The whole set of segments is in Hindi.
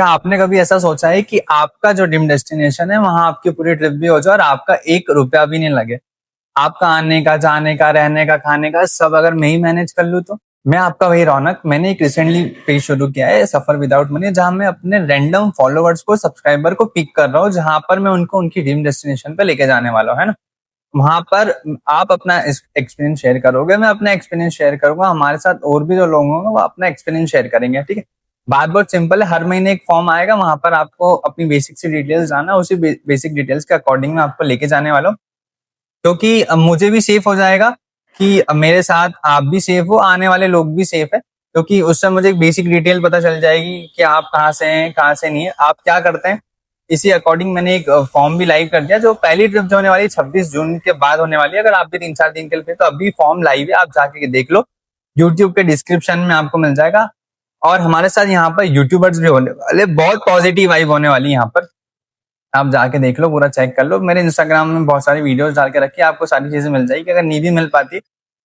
क्या आपने कभी ऐसा सोचा है कि आपका जो ड्रीम डेस्टिनेशन है वहां आपकी पूरी ट्रिप भी हो जाए और आपका 1 रुपया भी नहीं लगे? आपका आने का, जाने का, रहने का, खाने का सब अगर मैं ही मैनेज कर लूँ तो? मैं आपका वही रौनक। मैंने एक रिसेंटली पेज शुरू किया है, सफर विदाउट मनी, जहां मैं अपने रैंडम फॉलोवर्स को, सब्सक्राइबर को पिक कर रहा हूँ, जहां पर मैं उनको उनकी ड्रीम डेस्टिनेशन पे लेके जाने वाला हूँ, है ना। वहां पर आप अपना एक्सपीरियंस शेयर करोगे, मैं अपना एक्सपीरियंस शेयर करूंगा, हमारे साथ और भी जो लोग होंगे वो अपना एक्सपीरियंस शेयर करेंगे, ठीक है। बात बहुत सिंपल है, हर महीने एक फॉर्म आएगा, वहां पर आपको अपनी बेसिक सी डिटेल्स जाना, उसी बेसिक डिटेल्स के अकॉर्डिंग मैं आपको लेके जाने वाला हूँ। क्योंकि मुझे भी सेफ हो जाएगा कि मेरे साथ आप भी सेफ हो, आने वाले लोग भी सेफ है, क्योंकि उससे मुझे एक बेसिक डिटेल पता चल जाएगी कि आप कहाँ से हैं, कहाँ से नहीं है, आप क्या करते हैं। इसी अकॉर्डिंग मैंने एक फॉर्म भी लाइव कर दिया, जो पहली ट्रिप जो होने वाली है 26 जून के बाद होने वाली है। अगर आप भी 3-4 दिन के लिए, तो अभी फॉर्म लाइव है, आप जाके देख लो, यूट्यूब के डिस्क्रिप्शन में आपको मिल जाएगा। और हमारे साथ यहाँ पर यूट्यूबर्स भी होने वाले, बहुत पॉजिटिव वाइब होने वाली है यहाँ पर। आप जाके देख लो, पूरा चेक कर लो, मेरे इंस्टाग्राम में बहुत सारी वीडियोस डाल के रखी है, आपको सारी चीजें मिल जाएगी। अगर नहीं भी मिल पाती,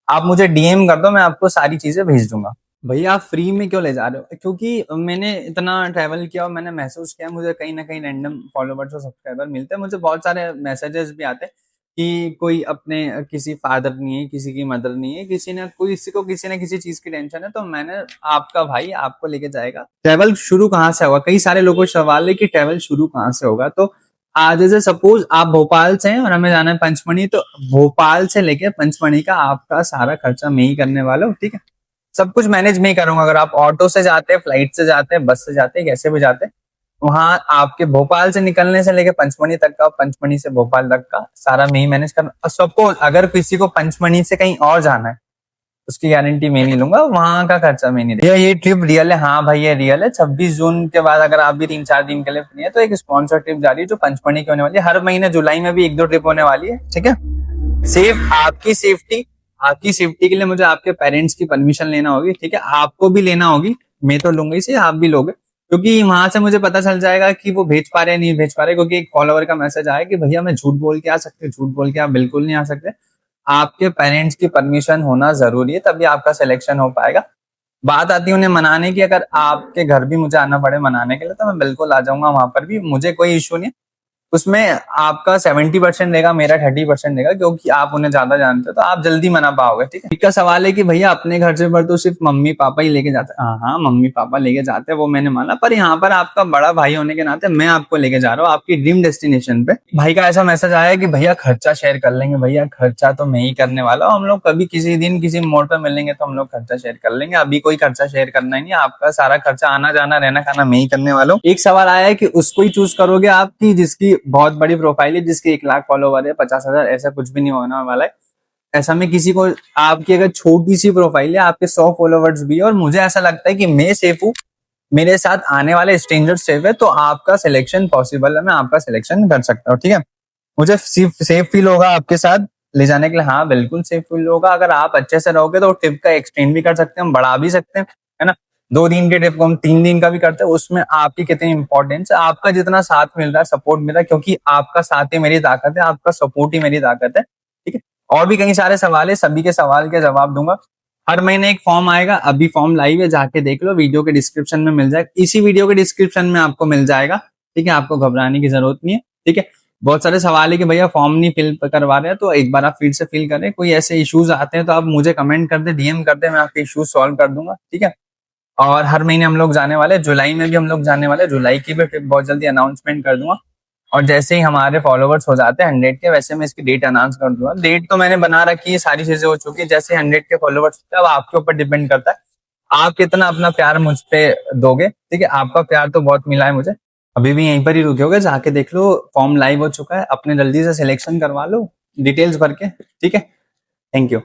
आप मुझे डीएम कर दो, मैं आपको सारी चीजें भेज दूंगा। भैया आप फ्री में क्यों ले जा रहे हो? क्योंकि मैंने इतना ट्रैवल किया और मैंने महसूस किया, मुझे कहीं ना कहीं रैंडम फॉलोवर्स और सब्सक्राइबर मिलते हैं, मुझे बहुत सारे मैसेजेस भी आते हैं कि कोई अपने किसी फादर नहीं है, किसी की मदर नहीं है, किसी को किसी ना किसी चीज की टेंशन है, तो मैंने आपका भाई आपको लेके जाएगा। ट्रैवल शुरू कहाँ से होगा? कई सारे लोगों को सवाल है कि ट्रैवल शुरू कहाँ से होगा। तो आज जैसे सपोज आप भोपाल से हैं और हमें जाना है पंचमढ़ी, तो भोपाल से लेके पंचमढ़ी का आपका सारा खर्चा मैं ही करने वाला हूँ, ठीक है। सब कुछ मैनेज मैं ही करूंगा। अगर आप ऑटो से जाते हैं, फ्लाइट से जाते हैं, बस से जाते हैं, कैसे भी जाते हैं, वहां आपके भोपाल से निकलने से लेके पंचमढ़ी तक का, पंचमढ़ी से भोपाल तक का सारा मैं ही मैनेज करना। सपोज अगर किसी को पंचमढ़ी से कहीं और जाना है, उसकी गारंटी मैं नहीं लूंगा, वहां का खर्चा मैं नहीं देगा। ये ट्रिप रियल है, हाँ भाई ये रियल है। 26 जून के बाद अगर आप भी 3-4 दिन के लिए फ्री है, तो एक स्पॉन्सर ट्रिप जा रही है जो पंचमढ़ी की होने वाली है। हर महीने जुलाई में भी 1-2 ट्रिप होने वाली है, ठीक है। सेफ, आपकी सेफ्टी के लिए मुझे आपके पेरेंट्स की परमिशन लेना होगी, ठीक है। आपको भी लेना होगी, मैं तो लूंगा इसे, आप भी लोगे, क्योंकि वहां से मुझे पता चल जाएगा कि वो भेज पा रहे नहीं भेज पा रहे। क्योंकि एक फॉलोवर का मैसेज आया कि भैया मैं झूठ बोल के आ सकते, झूठ बोल के आप बिल्कुल नहीं आ सकते, आपके पेरेंट्स की परमिशन होना जरूरी है, तभी आपका सिलेक्शन हो पाएगा। बात आती है उन्हें मनाने की, अगर आपके घर भी मुझे आना पड़े मनाने के लिए, तो मैं बिल्कुल आ जाऊंगा, वहां पर भी मुझे कोई इश्यू नहीं है। उसमें आपका 70% रहेगा, मेरा 30% रहेगा, क्योंकि आप उन्हें ज्यादा जानते हो, तो आप जल्दी मना पाओगे, ठीक है। इसका सवाल है कि भैया अपने घर से पर तो सिर्फ मम्मी पापा ही लेके जाते हैं। हाँ हाँ, मम्मी पापा लेके जाते हैं, वो मैंने माना, पर यहाँ पर आपका बड़ा भाई होने के नाते मैं आपको लेके जा रहा हूँ आपकी ड्रीम डेस्टिनेशन पे। भाई का ऐसा मैसेज आया कि भैया खर्चा शेयर कर लेंगे। भैया खर्चा तो मैं ही करने वाला हूँ, हम लोग कभी किसी दिन किसी मोड़ पर मिलेंगे तो हम लोग खर्चा शेयर कर लेंगे, अभी कोई खर्चा शेयर करना ही नहीं, आपका सारा खर्चा आना जाना रहना खाना मैं ही करने वाला हूँ। एक सवाल आया है कि उसको ही चूज करोगे आप, की जिसकी बहुत बड़ी प्रोफाइल है, जिसकी 1 लाख फॉलोवर है, 50,000, ऐसा कुछ भी नहीं होने वाला है। ऐसा में किसी को, आपकी अगर छोटी सी प्रोफाइल है, आपके 100 फॉलोवर्स भी है, और मुझे ऐसा लगता है कि मैं सेफ हूँ, मेरे साथ आने वाले स्ट्रेंजर सेफ है, तो आपका सिलेक्शन पॉसिबल है, मैं आपका सिलेक्शन कर सकता हूँ, ठीक है। मुझे सेफ फील होगा आपके साथ ले जाने के लिए, हाँ बिल्कुल सेफ फील होगा। अगर आप अच्छे से रहोगे तो ट्रिप का एक्सटेंड भी कर सकते हैं, हम बढ़ा भी सकते हैं, है ना। 2 दिन के ट्रिप को हम 3 दिन का भी करते हैं। उसमें आपकी कितनी इंपॉर्टेंस है, आपका जितना साथ मिल रहा है, सपोर्ट मिल रहा है, क्योंकि आपका साथ ही मेरी ताकत है, आपका सपोर्ट ही मेरी ताकत है, ठीक है। और भी कई सारे सवाल है, सभी के सवाल के जवाब दूंगा। हर महीने एक फॉर्म आएगा, अभी फॉर्म लाइव है, जाके देख लो, वीडियो के डिस्क्रिप्शन में मिल जाएगा, इसी वीडियो के डिस्क्रिप्शन में आपको मिल जाएगा, ठीक है। आपको घबराने की जरूरत नहीं है, ठीक है। बहुत सारे सवाल है कि भैया फॉर्म नहीं फिल करवा रहे हैं, तो एक बार आप फिर से फिल करें। कोई ऐसे इश्यूज आते हैं तो आप मुझे कमेंट कर दे, डीएम कर दे, मैं आपके इश्यूज सॉल्व कर दूंगा, ठीक है। और हर महीने हम लोग जाने वाले, जुलाई में भी हम लोग जाने वाले, जुलाई की भी ट्रिप बहुत जल्दी अनाउंसमेंट कर दूंगा। और जैसे ही हमारे फॉलोवर्स हो जाते हैं 100 के, वैसे मैं इसकी डेट अनाउंस कर दूंगा। डेट तो मैंने बना रखी है, सारी चीजें हो चुकी है। जैसे 100 के फॉलोवर्स होते हैं, अब आपके ऊपर डिपेंड करता है आप कितना अपना प्यार मुझ पे दोगे, ठीक है। आपका प्यार तो बहुत मिला है मुझे, अभी भी यहीं पर ही रुके होगे, जाके देख लो, फॉर्म लाइव हो चुका है, अपने जल्दी से सिलेक्शन करवा लो डिटेल्स भर के, ठीक है। Thank you.